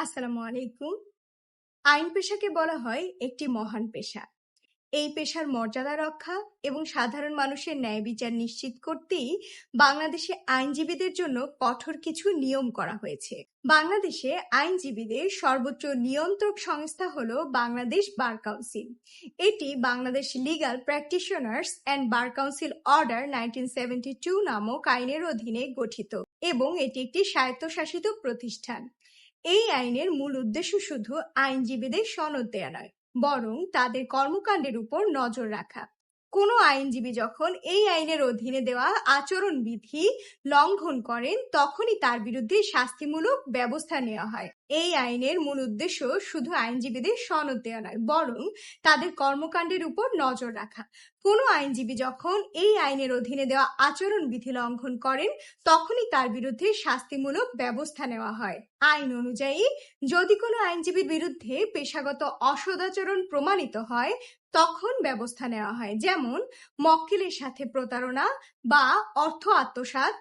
আসসালামু আলাইকুম। আইন পেশাকে বলা হয় একটি মহান পেশা। এই পেশার মর্যাদা রক্ষা এবং সাধারণ মানুষের ন্যায় বিচার নিশ্চিত করতেই বাংলাদেশে আইনজীবীদের জন্য কঠোর কিছু নিয়ম করা হয়েছে। বাংলাদেশে আইনজীবীদের সর্বোচ্চ নিয়ন্ত্রক সংস্থা হলো বাংলাদেশ বার কাউন্সিল। এটি Bangladesh legal practitioners and bar council order 1972 নামক আইনের অধীনে গঠিত এবং এটি একটি স্বায়ত্তশাসিত প্রতিষ্ঠান। এই আইনের মূল উদ্দেশ্য শুধু আইনজীবীদের সনদ দেয়া নয়, বরং তাদের কর্মকাণ্ডের উপর নজর রাখা। কোনো আইনজীবী যখন এই আইনের অধীনে দেওয়া আচরণবিধি লঙ্ঘন করেন তখনই তার বিরুদ্ধে শাস্তিমূলক ব্যবস্থা নেওয়া হয়। এই আইনের মূল উদ্দেশ্য শুধু আইনজীবীদের সনদ দেওয়া নয়, বরং তাদের কর্মকাণ্ডের উপর নজর রাখা। কোনো আইনজীবী যখন এই আইনের অধীনে দেওয়া আচরণবিধি লঙ্ঘন করেন তখনই তার বিরুদ্ধে শাস্তিমূলক ব্যবস্থা নেওয়া হয়। আইন অনুযায়ী যদি কোনো আইনজীবীর বিরুদ্ধে পেশাগত অসদাচরণ প্রমাণিত হয় তখন ব্যবস্থা নেওয়া হয়, যেমন মক্কেলের সাথে প্রতারণা বা অর্থ আত্মসাৎ,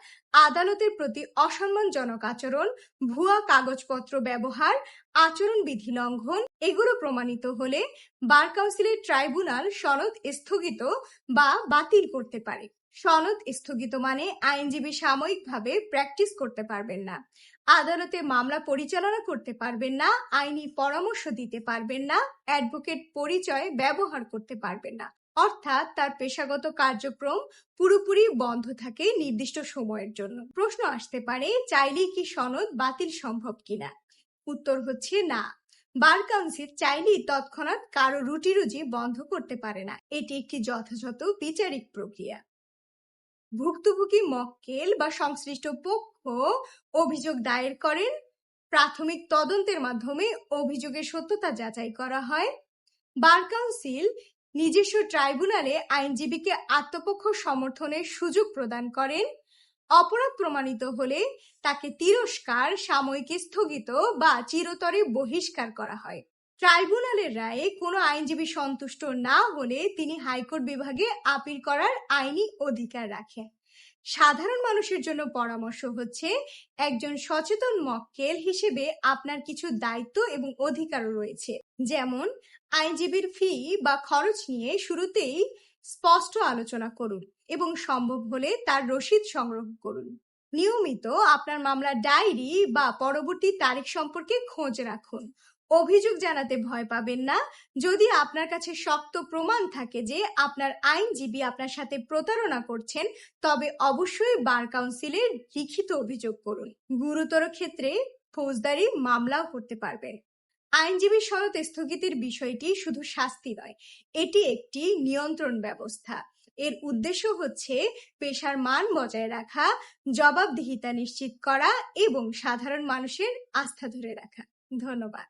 আদালতের প্রতি অসম্মানজনক আচরণ, ভুয়া কাগজপত্র ব্যবহার, আচরণবিধি লঙ্ঘন। এগুলো প্রমাণিত হলে বার কাউন্সিলের ট্রাইব্যুনাল সনদ স্থগিত বা বাতিল করতে পারে। সনদ স্থগিত মানে আইনজীবী সাময়িকভাবে প্র্যাকটিস করতে পারবেন না, আদালতে মামলা পরিচালনা করতে পারবেন না, আইনি পরামর্শ দিতে পারবেন না, অ্যাডভোকেট পরিচয় ব্যবহার করতে পারবেন না। অর্থাৎ তার পেশাগত কার্যক্রম পুরোপুরি বন্ধ থাকে নির্দিষ্ট সময়ের জন্য। প্রশ্ন আসতে পারে, চাইলেই কি সনদ বাতিল সম্ভব কিনা? উত্তর হচ্ছে না। বার কাউন্সিল চাইলেই তৎক্ষণাৎ কারো রুটি রুজি বন্ধ করতে পারে না। এটি একটি যথাযথ বিচারিক প্রক্রিয়া। ভুক্তভোগী মক্কেল বা সংশ্লিষ্ট পক্ষ অভিযোগ দায়ের করেন। প্রাথমিক তদন্তের মাধ্যমে অভিযোগের সত্যতা যাচাই করা হয়। বার কাউন্সিল নিজস্ব ট্রাইব্যুনালে আইনজীবীকে আত্মপক্ষ সমর্থনের সুযোগ প্রদান করেন। অপরাধ প্রমাণিত হলে তাকে তিরস্কার, সাময়িক স্থগিত বা চিরতরে বহিষ্কার করা হয়। ট্রাইব্যুনালের রায়ে কোনো আইনজীবী সন্তুষ্ট না হলে তিনি হাইকোর্ট বিভাগে আপিল করার আইনি অধিকার রাখেন। সাধারণ মানুষের জন্য পরামর্শ হচ্ছে, একজন সচেতন মক্কেল হিসেবে আপনার কিছু দায়িত্ব এবং অধিকারও রয়েছে, যেমন আইনজীবীর ফি বা খরচ নিয়ে শুরুতেই স্পষ্ট আলোচনা করুন এবং সম্ভব হলে তার রসিদ সংগ্রহ করুন। নিয়মিত আপনার মামলার ডায়েরি বা পরবর্তী তারিখ সম্পর্কে খোঁজ রাখুন। অভিযোগ জানাতে ভয় পাবেন না। যদি আপনার কাছে শক্ত প্রমাণ থাকে যে আপনার আইনজীবী আপনার সাথে প্রতারণা করছেন, তবে অবশ্যই বার কাউন্সিলের লিখিত অভিযোগ করুন। গুরুতর ক্ষেত্রে ফৌজদারি মামলাও করতে পারবেন। আইনজীবী সনদ স্থগিতের বিষয়টি শুধু শাস্তি নয়, এটি একটি নিয়ন্ত্রণ ব্যবস্থা। এর উদ্দেশ্য হচ্ছে পেশার মান বজায় রাখা, জবাবদিহিতা নিশ্চিত করা এবং সাধারণ মানুষের আস্থা ধরে রাখা। ধন্যবাদ।